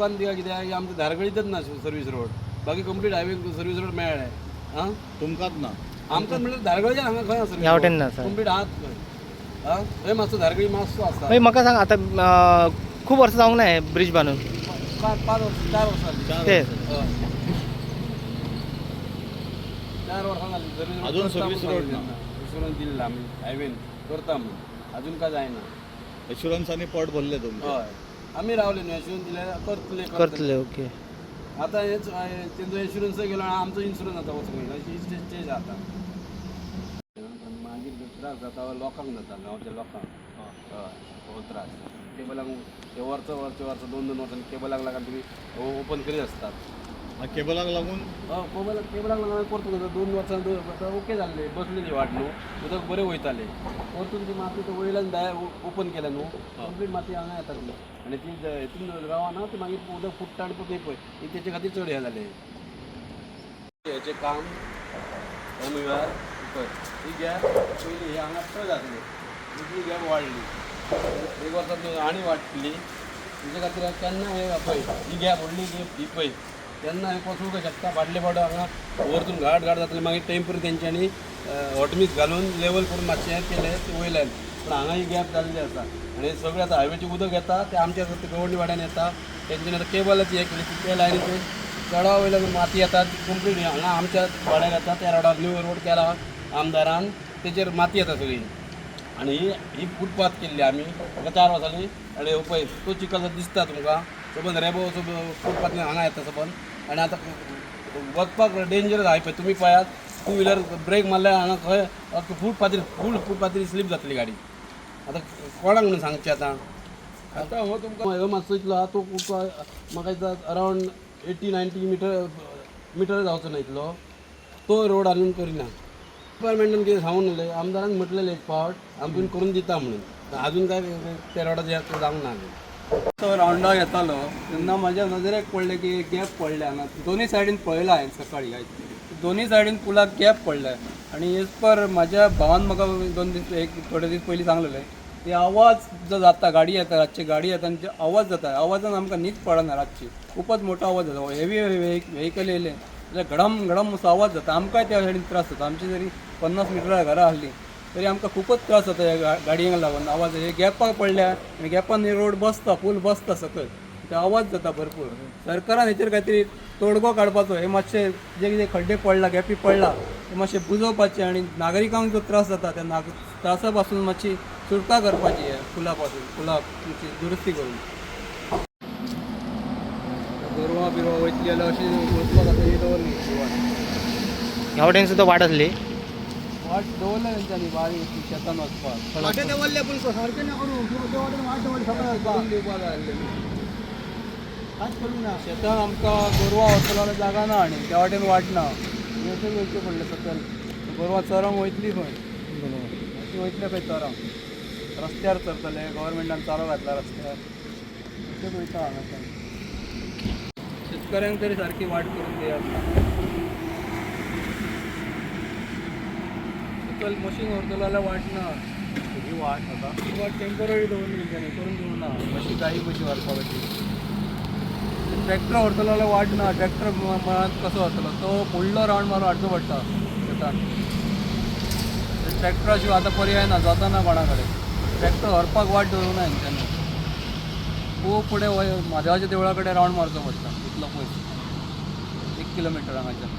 लोकांक दिया कित्याक आमच्या धारगळीतच ना सर्वीस रोड बाकी कंप्लीट हायवे सर्वीस रोड मेळ्ळे हां तुमकांच ना आमकां म्हणल्यार धारगळीच्यान हांगा खंय ह्या वाटेन ना सर कंप्लीट आहात खंय हां थंय मातसो धारगळी मातसो आसा मागीर म्हाका सांग आतां खूब वर्सां जावंक ना ब्रिज बांदून 5 वर्सां 4 वर्सां जालीं ते 4 वर्सां जालीं सर्वीस अजून सर्वीस रोड ना. इन्शुरन्स दिल्ला आमी हायवेन करता म्हणून अजून काय जायना इन्शुरन्सांनी पोट भरले तुमचे हय आमी रावले न्हू इन्शुरन्स दिल्यार करतले ओके आतां हेच तेंचो इन्शुरन्स गेलो आनी आमचो इन्शुरन्स आतां वचूंक ना चेंज जाता मागीर त्रास जाता लोकांक जाता गांवच्या लोकांक हय हो त्रास केबलांक ते वर्सां 2-2 वर्सांनी केबलांक लागून तुमी ओपन करीत आसतात केबलाक लागून केबलांक लागून परतून 2 वर्सां ओके जाल्ले बसलेली वाट न्हू उदक बरें वयतालें परतून ती माती तो वयल्यान ओपन केल्या न्हू कंप्लीट माती हांगा येताली आनी ती हितून रावना ती मागीर उदक फुट्टा आनी पळय पळय तेचे खातीर चड हें जालें हेचें काम वेळार ही गॅप पयलीं हे हांगा चड जातली दुसरी गॅप वाडली एक वर्सा आनी वाडटली तेजे खातीर केन्ना हे पळय ही गॅप व्हडली गॅप ही पळय तेन्ना हांवें पसूंक शकता फाटले फावट हांगा वरतून घाट जातले मागीर टेम्पर तेंच्यांनी हॉटमिक्स घालून लेवल करून मातशें हें केलें ते वयल्यान पूण हांगा ही गॅप जाल्ली आसा आनी सगळें आतां हायवेचें उदक येता तें आमच्या गवंडी वाड्यान येता तेंच्यांनी आतां केबलाची हें केली ते लायनीचे चडा वयल्यान माती येता कंप्लीट हांगा आमच्या वाड्यार येता त्या रोडार न्यू रोड केला आमदारान तेचेर माती येता सगळी आनी ही फुटपाथ केल्ली आमी ताका 4 वर्सांनी आनी पळय तो चिखल दिसता तुमकां सबंद रेबो फुटपाथ हांगा येता सबंद आनी आतां वचपाक डेंजरस आहाय पळय तुमी पळयात 2 व्हिलर ब्रेक मारल्यार हांगा खंय फूल फुटपाथीर स्लीप जातली गाडी आतां कोणाक म्हणून सांगचें आतां हो तुमकां ह्यो मातसो इतलो आहा तो म्हाका दिसता अरावंड 80-90 मिटर जावचो ना इतलो तो रोड आजून करिना डिपार्टमेंटान कितें सांगून उरलें आमदारान म्हटलेलें एक फावट आमी करून दिता म्हणून अजून काय त्या रोडाचेर जावंक ना तो रावंडाक येतालो तेन्ना म्हाज्या नजरेक पडलें की गॅप पडले हांगा दोनूय सायडीन पळयला हांवें सकाळी दोनूय सायडीन पुलाक गॅप पडले आनी एज पर म्हाज्या भावान म्हाका 2 दीस थोडे दीस पयलीं सांगलेलें की आवाज जो जाता गाडी येता रातची गाडी येता आनी आवाज जाता आवाजान आमकां न्हीद पडना रातची खूपच मोठो आवाज जाता हेवी व्हेकल येयले जाल्यार घडम असो आवाज जाता आमकांय त्या सायडीन त्रास जाता आमची जरी 50 मिटरां घरां आसलीं तरी आमकां खूपच त्रास जाता ह्या गाडयांक लागून आवाज हे गॅपाक पडल्या आनी गॅपान रोड बसता फूल बसता सकयल ते आवाज जाता भरपूर सरकारान हेचेर कांय तरी तोडगो काडपाचो हे मातशे जे कितें खड्डे पडला गॅपी पडला ते मातशे बुजोवपाचे आनी नागरिकांक जो त्रास जाता त्या त्रासा पासून मातशी सुटका करपाची हे पुला दुरुस्ती करून गोरवां बिरवां वयतली जाल्यार अशी वचपाक आतां ही दवरली ह्या वाटेन सुद्दां वाट आसली वाट दवरल्या तेंच्यांनी बारीक शेतान वचपाक शेतान आमकां गोरवां वचपाक जाल्यार जागा ना आनी त्या वाटेन वाट ना अशें वयचें पडलें सकयल गोरवां चरोंक वयतली खंय अशी वयतले खंय चरोंक रस्त्यार चरतले गव्हर्मेंटान चारो घातला रस्त्यार अशें वयता हांगाच्यान शेतकऱ्यांक तरी सारकी वाट करून दियात सकयल मशीन व्हरतलो जाल्यार वाट ना ही वाट आतां ही वाट टेम्पररी दवरली तेंच्यांनी करून दिवं ना मातशी गायी कशी व्हरपाक अशी ट्रॅक्टर व्हरतलो जाल्यार वाट ना ट्रॅक्टर मळांत कसो व्हरतलो तो फुडलो रावंड मारून हाडचो पडटा शेतान ट्रॅक्टरा शिवाय आतां पर्याय ना जाता ना कोणा कडेन ट्रॅक्टर व्हरपाक वाट दवरूंक ना हेंच्यांनी खूब फुडें म्हादेवाच्या देवळा कडेन रावंड मारचो पडटा इतलो पयस 1 किलोमिटर हांगाच्यान